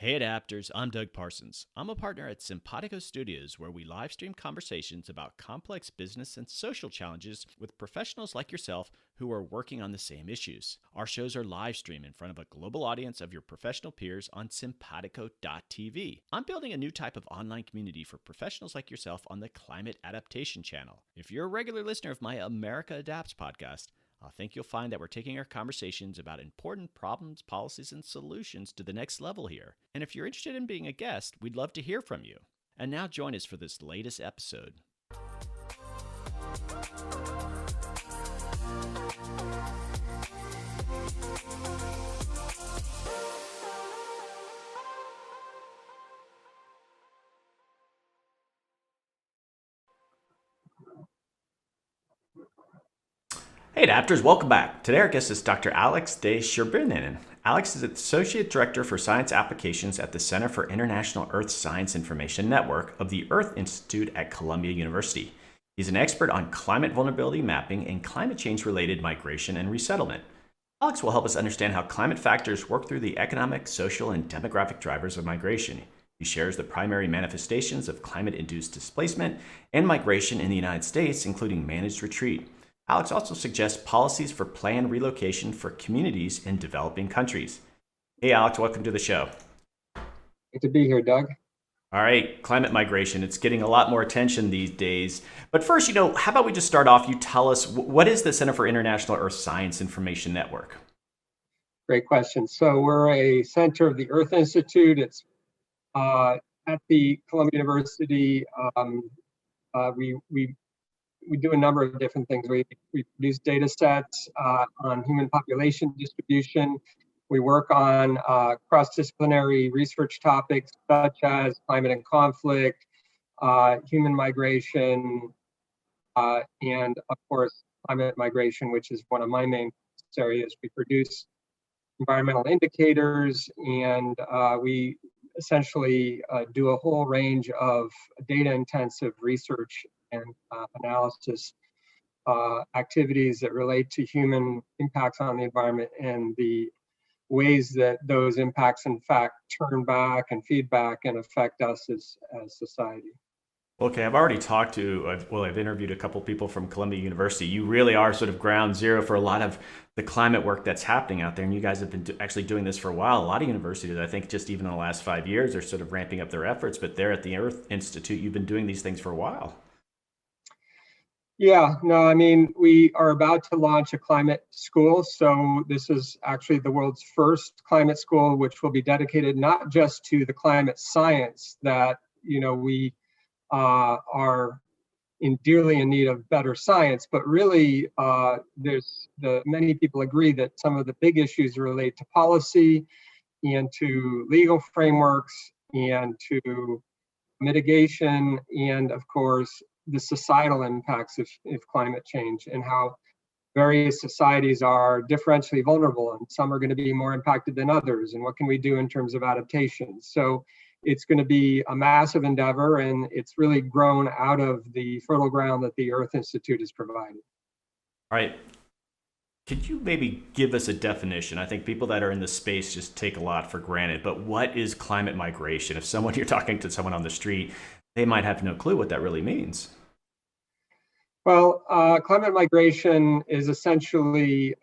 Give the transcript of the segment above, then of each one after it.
Hey adapters, I'm Doug Parsons. I'm a partner at Simpatico Studios where we live stream conversations about complex business and social challenges with professionals like yourself who are working on the same issues. Our shows are live streamed in front of a global audience of your professional peers on simpatico.tv. I'm building a new type of online community for professionals like yourself on the Climate Adaptation channel. If you're a regular listener of my America Adapts podcast, I think you'll find that we're taking our conversations about important problems, policies, and solutions to the next level here. And if you're interested in being a guest, we'd love to hear from you. And now join us for this latest episode. Hey adapters, welcome back. Today our guest is Dr. Alex de Sherbinin. Alex is Associate Director for Science Applications at the Center for International Earth Science Information Network of the Earth Institute at Columbia University. He's an expert on climate vulnerability mapping and climate change-related migration and resettlement. Alex will help us understand how climate factors work through the economic, social, and demographic drivers of migration. He shares the primary manifestations of climate-induced displacement and migration in the United States, including managed retreat. Alex also suggests policies for planned relocation for communities in developing countries. Hey, Alex, welcome to the show. Good to be here, Doug. All right, climate migration. It's getting a lot more attention these days. But first, how about we just start off? You tell us, what is the Center for International Earth Science Information Network? Great question. So we're a center of the Earth Institute. It's at the Columbia University. We do a number of different things. We produce data sets on human population distribution. We work on cross-disciplinary research topics such as climate and conflict, human migration, and of course, climate migration, which is one of my main areas. We produce environmental indicators, and we essentially do a whole range of data-intensive research and analysis activities that relate to human impacts on the environment and the ways that those impacts in fact turn back and feedback and affect us as society. Okay, I've already talked to, I've interviewed a couple people from Columbia University. You really are sort of ground zero for a lot of the climate work that's happening out there. And you guys have been actually doing this for a while. A lot of universities, I think just even in the last 5 years, are sort of ramping up their efforts. But there at the Earth Institute, you've been doing these things for a while. Yeah, no, I mean, we are about to launch a climate school. So this is actually the world's first climate school, which will be dedicated not just to the climate science that, we are dearly in need of better science, but really many people agree that some of the big issues relate to policy and to legal frameworks and to mitigation and of course the societal impacts of climate change and how various societies are differentially vulnerable and some are going to be more impacted than others, and what can we do in terms of adaptation. So it's going to be a massive endeavor, and it's really grown out of the fertile ground that the Earth Institute has provided. All right. Could you maybe give us a definition? I think people that are in this space just take a lot for granted, but what is climate migration? If you're talking to someone on the street, they might have no clue what that really means. Well, climate migration is essentially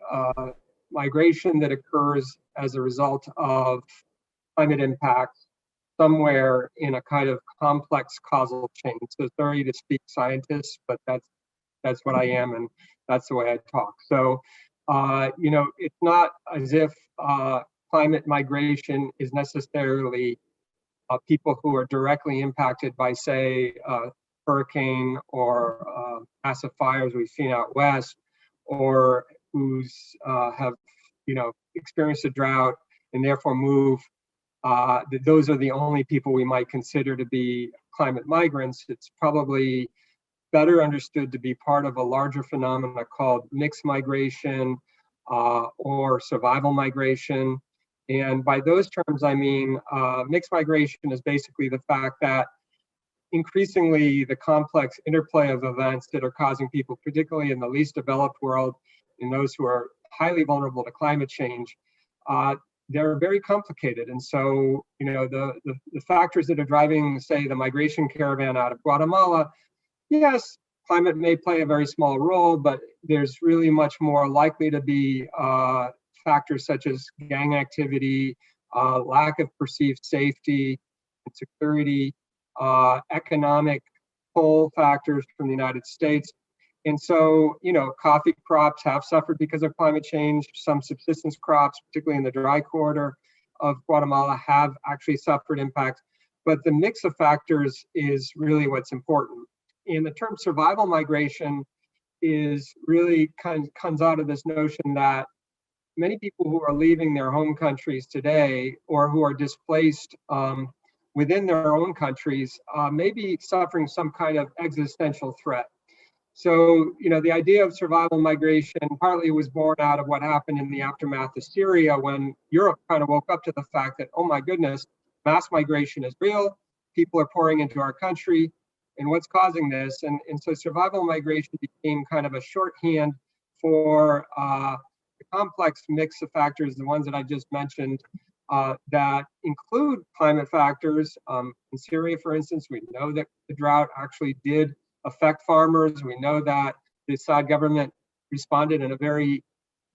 migration that occurs as a result of climate impacts somewhere in a kind of complex causal chain. So sorry to speak scientists, but that's what I am, and that's the way I talk. So, it's not as if climate migration is necessarily people who are directly impacted by, say, hurricane or massive fires we've seen out west, or who's have experienced a drought and therefore move. Those are the only people we might consider to be climate migrants. It's probably better understood to be part of a larger phenomena called mixed migration or survival migration. And by those terms, I mean mixed migration is basically the fact that increasingly the complex interplay of events that are causing people, particularly in the least developed world, and those who are highly vulnerable to climate change, they're very complicated. And so, the factors that are driving, say, the migration caravan out of Guatemala, yes, climate may play a very small role, but there's really much more likely to be factors such as gang activity, lack of perceived safety and security, economic pull factors from the United States. And so, coffee crops have suffered because of climate change. Some subsistence crops, particularly in the dry corridor of Guatemala, have actually suffered impacts. But the mix of factors is really what's important. And the term survival migration is really comes out of this notion that many people who are leaving their home countries today, or who are displaced within their own countries, may be suffering some kind of existential threat. So, the idea of survival migration partly was born out of what happened in the aftermath of Syria, when Europe kind of woke up to the fact that, oh my goodness, mass migration is real, people are pouring into our country, and what's causing this? And so survival migration became kind of a shorthand for the complex mix of factors, the ones that I just mentioned, that include climate factors. In Syria, for instance, we know that the drought actually did affect farmers. We know that the Assad government responded in a very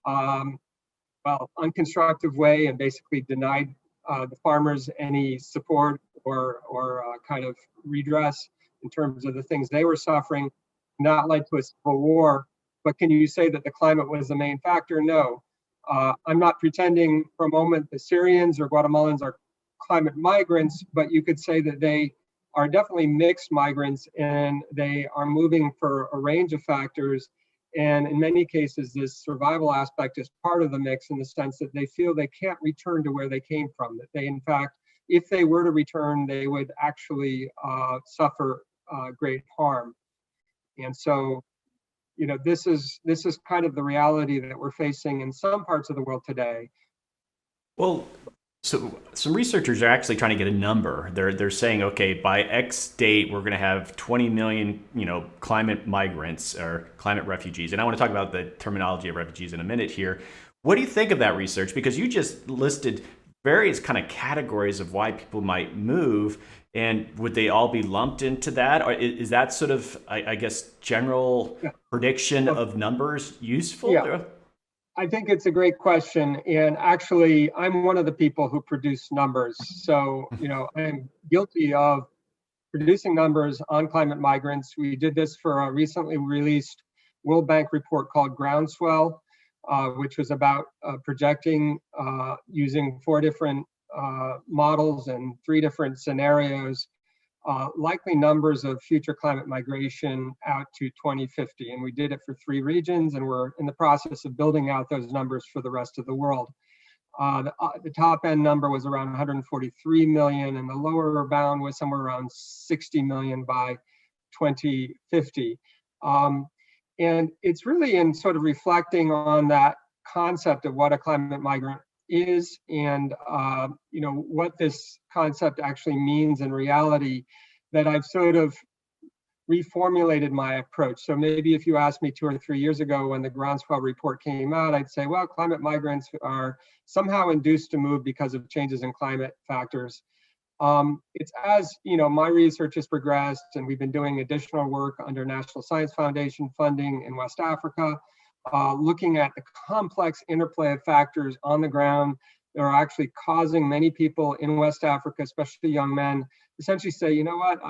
unconstructive way and basically denied the farmers any support or kind of redress in terms of the things they were suffering. And that led to a civil war. But can you say that the climate was the main factor? No. I'm not pretending for a moment that Syrians or Guatemalans are climate migrants, but you could say that they are definitely mixed migrants, and they are moving for a range of factors. And in many cases, this survival aspect is part of the mix, in the sense that they feel they can't return to where they came from, that they, in fact, if they were to return, they would actually suffer great harm. And so, this is kind of the reality that we're facing in some parts of the world today. Well, so some researchers are actually trying to get a number. They're saying, okay, by X date, we're going to have 20 million, climate migrants or climate refugees. And I want to talk about the terminology of refugees in a minute here. What do you think of that research? Because you just listed various kind of categories of why people might move, and would they all be lumped into that? Or is that sort of, I guess, general prediction of numbers useful? Yeah. I think it's a great question. And actually, I'm one of the people who produce numbers. So, I'm guilty of producing numbers on climate migrants. We did this for a recently released World Bank report called Groundswell, which was about projecting using 4 different models and 3 different scenarios, likely numbers of future climate migration out to 2050. And we did it for 3 regions, and we're in the process of building out those numbers for the rest of the world. The top end number was around 143 million, and the lower bound was somewhere around 60 million by 2050. And it's really in sort of reflecting on that concept of what a climate migrant is, and what this concept actually means in reality, that I've sort of reformulated my approach. So maybe if you asked me 2 or 3 years ago when the Groundswell report came out, I'd say, well, climate migrants are somehow induced to move because of changes in climate factors. It's as my research has progressed, and we've been doing additional work under National Science Foundation funding in West Africa, looking at the complex interplay of factors on the ground that are actually causing many people in West Africa, especially young men, essentially say, you know what,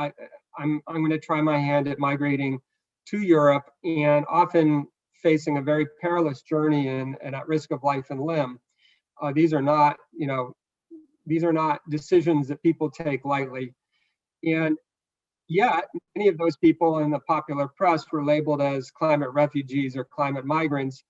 I'm going to try my hand at migrating to Europe, and often facing a very perilous journey and at risk of life and limb. These are not decisions that people take lightly. And yet, many of those people in the popular press were labeled as climate refugees or climate migrants.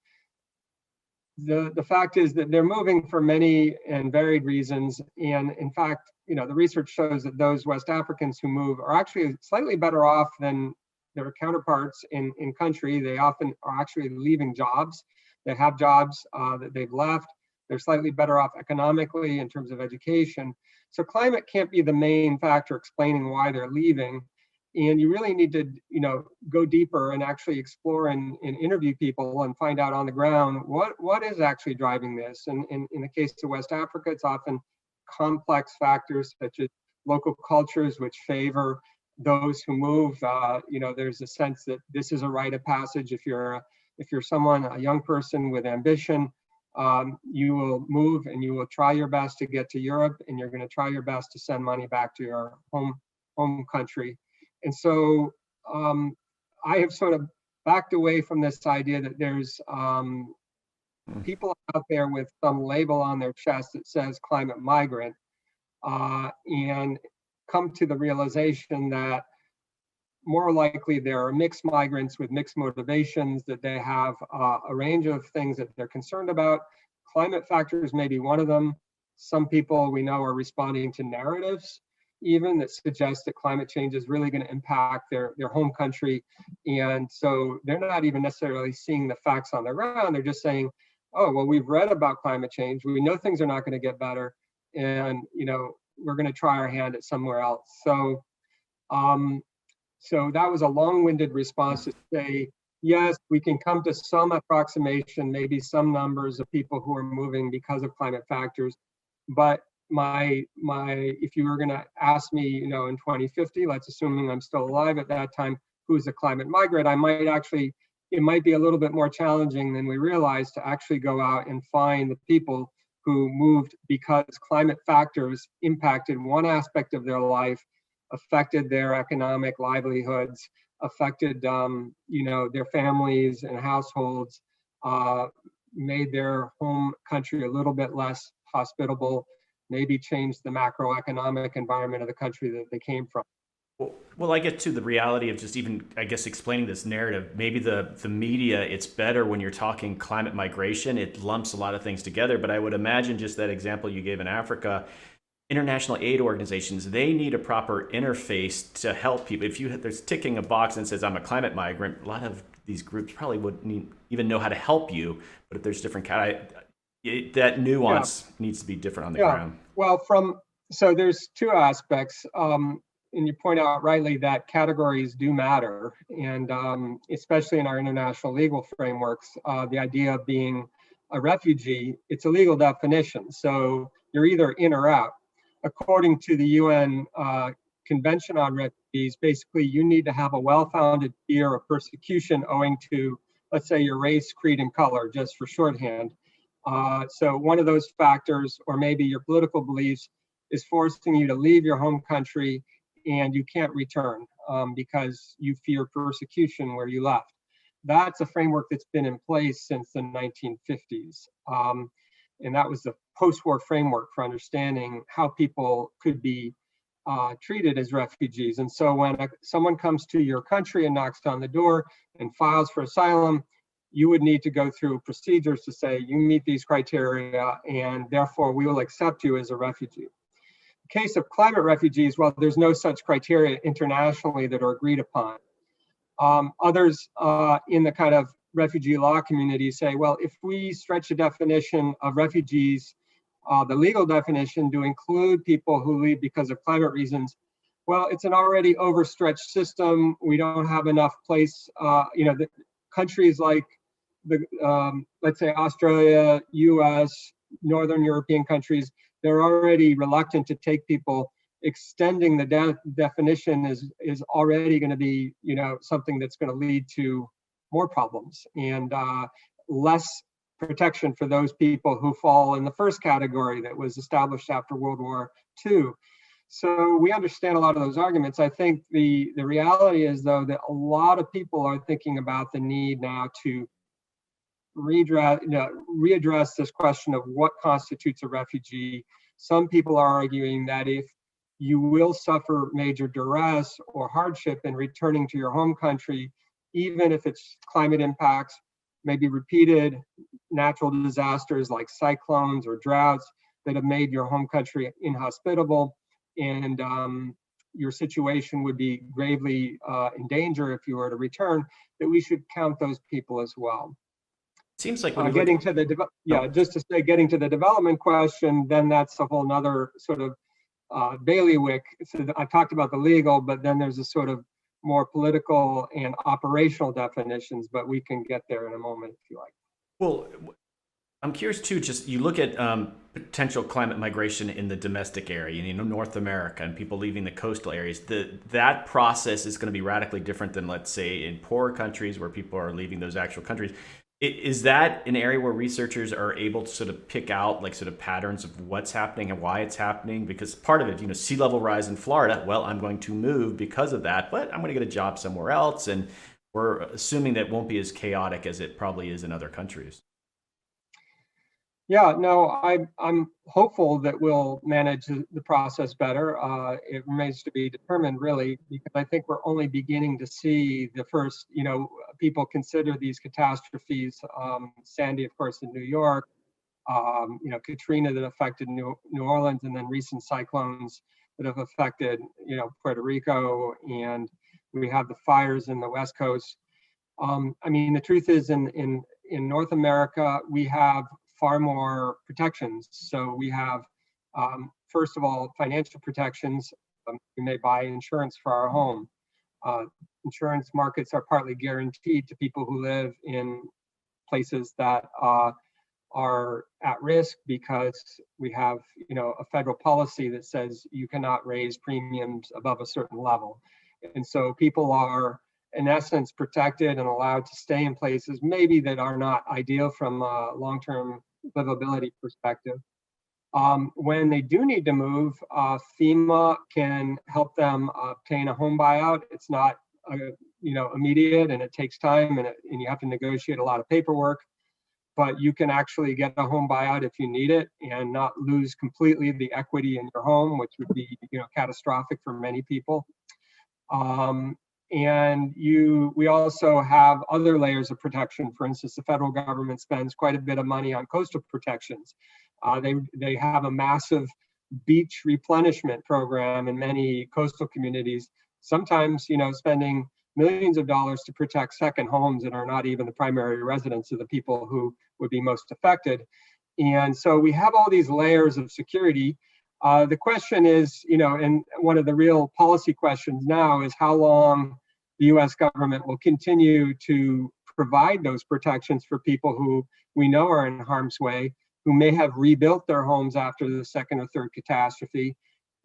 The fact is that they're moving for many and varied reasons. And in fact, the research shows that those West Africans who move are actually slightly better off than their counterparts in country. They often are actually leaving jobs. They have jobs that they've left. They're slightly better off economically in terms of education. So climate can't be the main factor explaining why they're leaving. And you really need to, go deeper and actually explore and interview people and find out on the ground what is actually driving this. And in the case of West Africa, it's often complex factors such as local cultures which favor those who move. There's a sense that this is a rite of passage. If you're someone, a young person with ambition, you will move and you will try your best to get to Europe, and you're going to try your best to send money back to your home country. And so I have sort of backed away from this idea that there's people out there with some label on their chest that says climate migrant, and come to the realization that more likely there are mixed migrants with mixed motivations, that they have a range of things that they're concerned about. Climate factors may be one of them. Some people we know are responding to narratives even that suggest that climate change is really going to impact their home country. And so they're not even necessarily seeing the facts on the ground. They're just saying, oh, well, we've read about climate change. We know things are not going to get better. And, we're going to try our hand at somewhere else. So that was a long-winded response to say, yes, we can come to some approximation, maybe some numbers of people who are moving because of climate factors. But if you were going to ask me, in 2050, let's assuming I'm still alive at that time, who's a climate migrant, it might be a little bit more challenging than we realize to actually go out and find the people who moved because climate factors impacted one aspect of their life, affected their economic livelihoods, affected their families and households, made their home country a little bit less hospitable, maybe changed the macroeconomic environment of the country that they came from. Well, I get to the reality of just even, I guess, explaining this narrative. Maybe the media, it's better when you're talking climate migration. It lumps a lot of things together. But I would imagine just that example you gave in Africa, international aid organizations, they need a proper interface to help people. If there's ticking a box and says, I'm a climate migrant, a lot of these groups probably wouldn't even know how to help you. But if there's different that nuance needs to be different on the ground. Well, so there's two aspects. And you point out rightly that categories do matter. And especially in our international legal frameworks, the idea of being a refugee, it's a legal definition. So you're either in or out. According to the UN Convention on Refugees, basically you need to have a well-founded fear of persecution owing to, let's say, your race, creed, and color, just for shorthand. So one of those factors, or maybe your political beliefs, is forcing you to leave your home country and you can't return because you fear persecution where you left. That's a framework that's been in place since the 1950s. And that was the post-war framework for understanding how people could be treated as refugees. And so when someone comes to your country and knocks on the door and files for asylum, you would need to go through procedures to say, you meet these criteria, and therefore we will accept you as a refugee. In case of climate refugees, well, there's no such criteria internationally that are agreed upon. Others in the kind of refugee law community say, well, if we stretch the definition of refugees, the legal definition to include people who leave because of climate reasons, well, it's an already overstretched system. We don't have enough place. The countries like let's say Australia, US, Northern European countries, they're already reluctant to take people. Extending the definition is already going to be, something that's going to lead to more problems and less protection for those people who fall in the first category that was established after World War II. So we understand a lot of those arguments. I think the reality is, though, that a lot of people are thinking about the need now to readdress this question of what constitutes a refugee. Some people are arguing that if you will suffer major duress or hardship in returning to your home country, even if it's climate impacts, maybe repeated natural disasters like cyclones or droughts that have made your home country inhospitable, and your situation would be gravely in danger if you were to return, that we should count those people as well. Seems like when getting to the development question, then that's a whole nother sort of bailiwick. So I talked about the legal, but then there's a sort of more political and operational definitions, but we can get there in a moment if you like. Well, I'm curious too. Just you look at potential climate migration in the domestic area, North America, and people leaving the coastal areas. That process is going to be radically different than, let's say, in poorer countries where people are leaving those actual countries. Is that an area where researchers are able to sort of pick out like sort of patterns of what's happening and why it's happening? Because part of it, sea level rise in Florida. Well, I'm going to move because of that, but I'm going to get a job somewhere else, and we're assuming that won't be as chaotic as it probably is in other countries. Yeah, no, I'm hopeful that we'll manage the process better. It remains to be determined, really, because I think we're only beginning to see the first, people consider these catastrophes. Sandy, of course, in New York, Katrina that affected New Orleans, and then recent cyclones that have affected, Puerto Rico, and we have the fires in the West Coast. The truth is in North America, we have far more protections. So we have, first of all, financial protections. We may buy insurance for our home. Insurance markets are partly guaranteed to people who live in places that are at risk because we have, a federal policy that says you cannot raise premiums above a certain level. And so people are, in essence, protected and allowed to stay in places maybe that are not ideal from a long-term livability perspective. When they do need to move, FEMA can help them obtain a home buyout. It's not, immediate, and it takes time, and you have to negotiate a lot of paperwork. But you can actually get a home buyout if you need it and not lose completely the equity in your home, which would be, catastrophic for many people. We also have other layers of protection. For instance, the federal government spends quite a bit of money on coastal protections. They have a massive beach replenishment program in many coastal communities, sometimes, spending millions of dollars to protect second homes that are not even the primary residence of the people who would be most affected. And so we have all these layers of security. The question is, and one of the real policy questions now is how long the US government will continue to provide those protections for people who we know are in harm's way, who may have rebuilt their homes after the second or third catastrophe.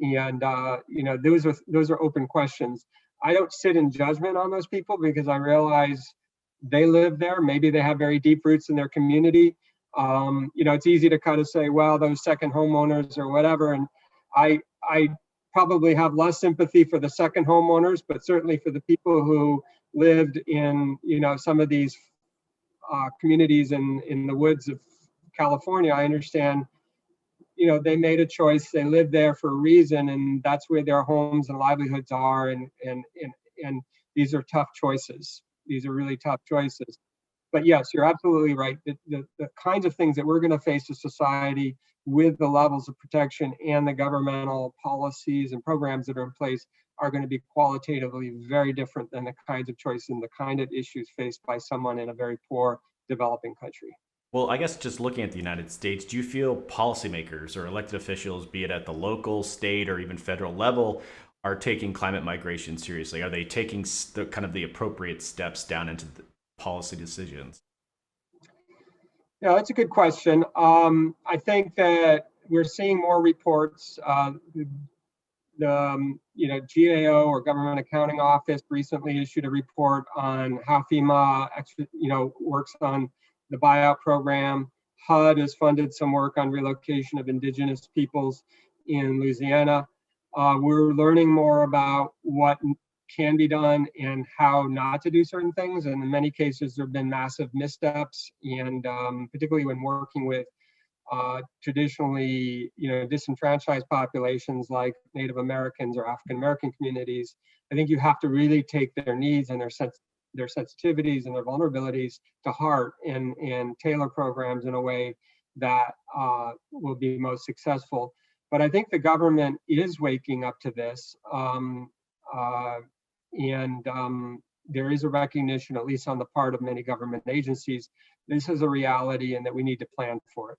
And, those are open questions. I don't sit in judgment on those people because I realize they live there. Maybe they have very deep roots in their community. It's easy to kind of say, well, those second homeowners or whatever. And I probably have less sympathy for the second homeowners, but certainly for the people who lived in, some of these communities in the woods of California. I understand, they made a choice. They lived there for a reason, and that's where their homes and livelihoods are. And these are tough choices. These are really tough choices. But yes, you're absolutely right. The kinds of things that we're going to face as society with the levels of protection and the governmental policies and programs that are in place are going to be qualitatively very different than the kinds of choices and the kind of issues faced by someone in a very poor developing country. Well, I guess just looking at the United States, do you feel policymakers or elected officials, be it at the local, state, or even federal level, are taking climate migration seriously? Are they taking the appropriate steps down into the policy decisions? Yeah, that's a good question. I think that we're seeing more reports. The GAO, or Government Accounting Office, recently issued a report on how FEMA works on the buyout program. HUD has funded some work on relocation of indigenous peoples in Louisiana. We're learning more about what can be done and how not to do certain things. And in many cases, there have been massive missteps, and particularly when working with traditionally, disenfranchised populations like Native Americans or African American communities. I think you have to really take their needs and their sensitivities and their vulnerabilities to heart and tailor programs in a way that will be most successful. But I think the government is waking up to this. There is a recognition, at least on the part of many government agencies, this is a reality and that we need to plan for it.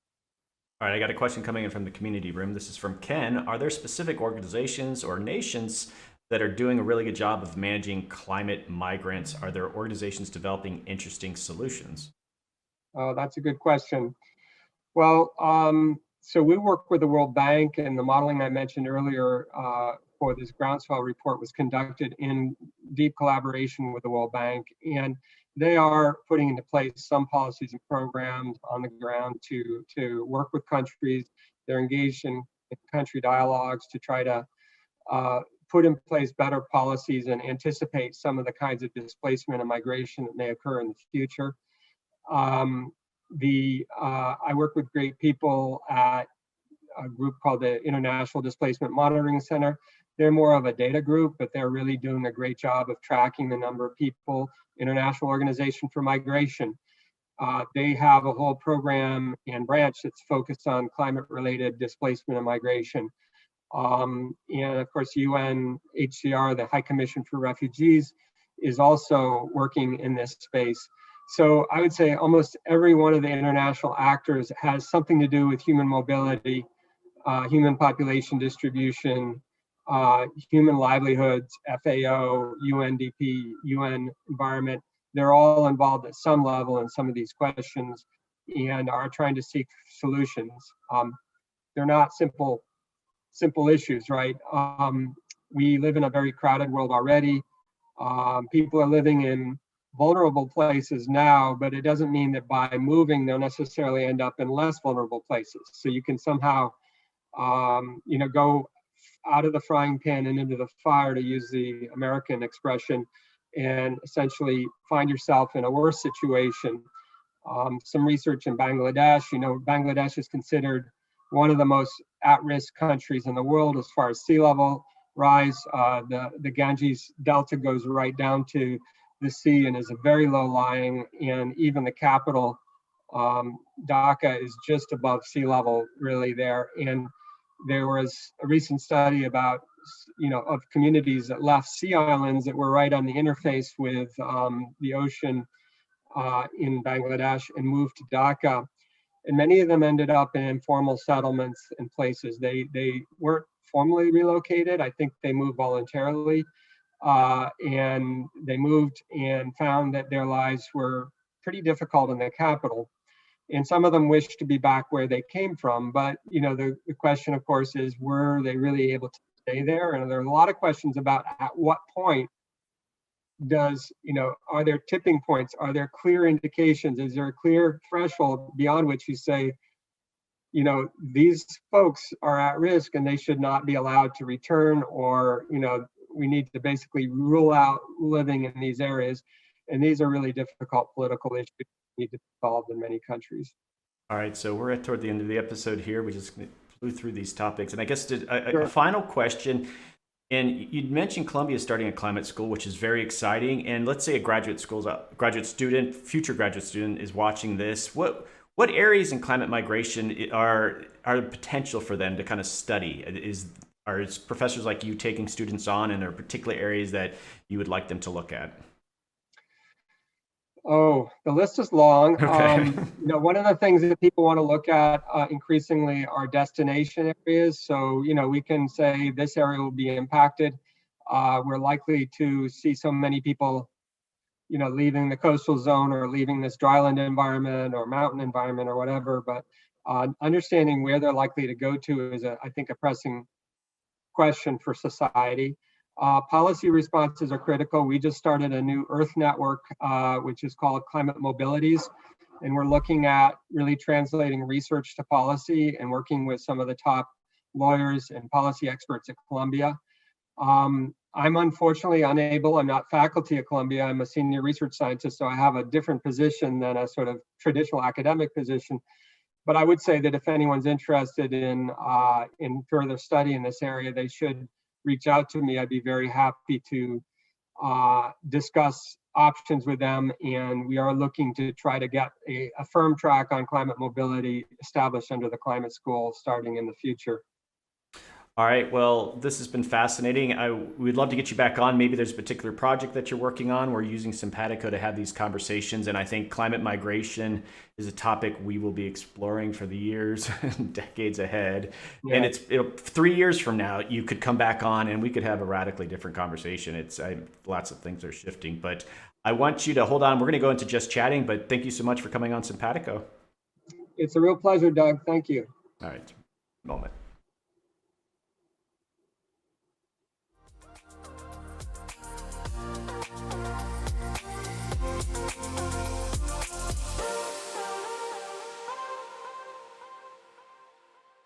All right, I got a question coming in from the community room. This is from Ken. Are there specific organizations or nations that are doing a really good job of managing climate migrants? Are there organizations developing interesting solutions? Oh, that's a good question. Well, so we work with the World Bank, and the modeling I mentioned earlier for this groundswell report was conducted in deep collaboration with the World Bank. And they are putting into place some policies and programs on the ground to work with countries. They're engaged in country dialogues to try to put in place better policies and anticipate some of the kinds of displacement and migration that may occur in the future. I work with great people at a group called the International Displacement Monitoring Center. They're more of a data group, but they're really doing a great job of tracking the number of people. International Organization for Migration. They have a whole program and branch that's focused on climate-related displacement and migration. And of course, UNHCR, the High Commission for Refugees, is also working in this space. So I would say almost every one of the international actors has something to do with human mobility, human population distribution, human livelihoods, FAO, UNDP, UN Environment. They're all involved at some level in some of these questions and are trying to seek solutions. They're not simple issues, right? We live in a very crowded world already. People are living in vulnerable places now, but it doesn't mean that by moving they'll necessarily end up in less vulnerable places. So you can somehow, go out of the frying pan and into the fire, to use the American expression, and essentially find yourself in a worse situation. Some research in Bangladesh, Bangladesh is considered one of the most at-risk countries in the world as far as sea level rise. The Ganges Delta goes right down to the sea and is a very low lying, and even the capital, Dhaka, is just above sea level really there. And there was a recent study about, of communities that left sea islands that were right on the interface with the ocean in Bangladesh and moved to Dhaka. And many of them ended up in informal settlements and places. They weren't formally relocated. I think they moved voluntarily. And they moved and found that their lives were pretty difficult in the capital. And some of them wished to be back where they came from. But, the question, of course, is, were they really able to stay there? And there are a lot of questions about at what point are there tipping points? Are there clear indications? Is there a clear threshold beyond which you say, these folks are at risk and they should not be allowed to return, or, we need to basically rule out living in these areas. And these are really difficult political issues that need to be solved in many countries. All right, so we're toward the end of the episode here. We just flew through these topics. And I guess a Sure. final question. And you'd mentioned Columbia starting a climate school, which is very exciting. And let's say a future graduate student is watching this. What areas in climate migration are the potential for them to kind of study? Are professors like you taking students on, and are particular areas that you would like them to look at? Oh, the list is long. Okay. One of the things that people want to look at increasingly are destination areas. So, we can say this area will be impacted. We're likely to see so many people, leaving the coastal zone or leaving this dryland environment or mountain environment or whatever. But understanding where they're likely to go to is, I think, a pressing question for society. Policy responses are critical. We just started a new Earth network, which is called Climate Mobilities. And we're looking at really translating research to policy and working with some of the top lawyers and policy experts at Columbia. I'm unfortunately unable, I'm not faculty at Columbia, I'm a senior research scientist, so I have a different position than a sort of traditional academic position. But I would say that if anyone's interested in further study in this area, they should reach out to me. I'd be very happy to discuss options with them. And we are looking to try to get a firm track on climate mobility established under the climate school starting in the future. All right. Well, this has been fascinating. We'd love to get you back on. Maybe there's a particular project that you're working on. We're using Simpatico to have these conversations. And I think climate migration is a topic we will be exploring for the years and decades ahead. Yeah. And 3 years from now, you could come back on and we could have a radically different conversation. Lots of things are shifting. But I want you to hold on. We're going to go into just chatting. But thank you so much for coming on Simpatico. It's a real pleasure, Doug. Thank you. All right. Moment.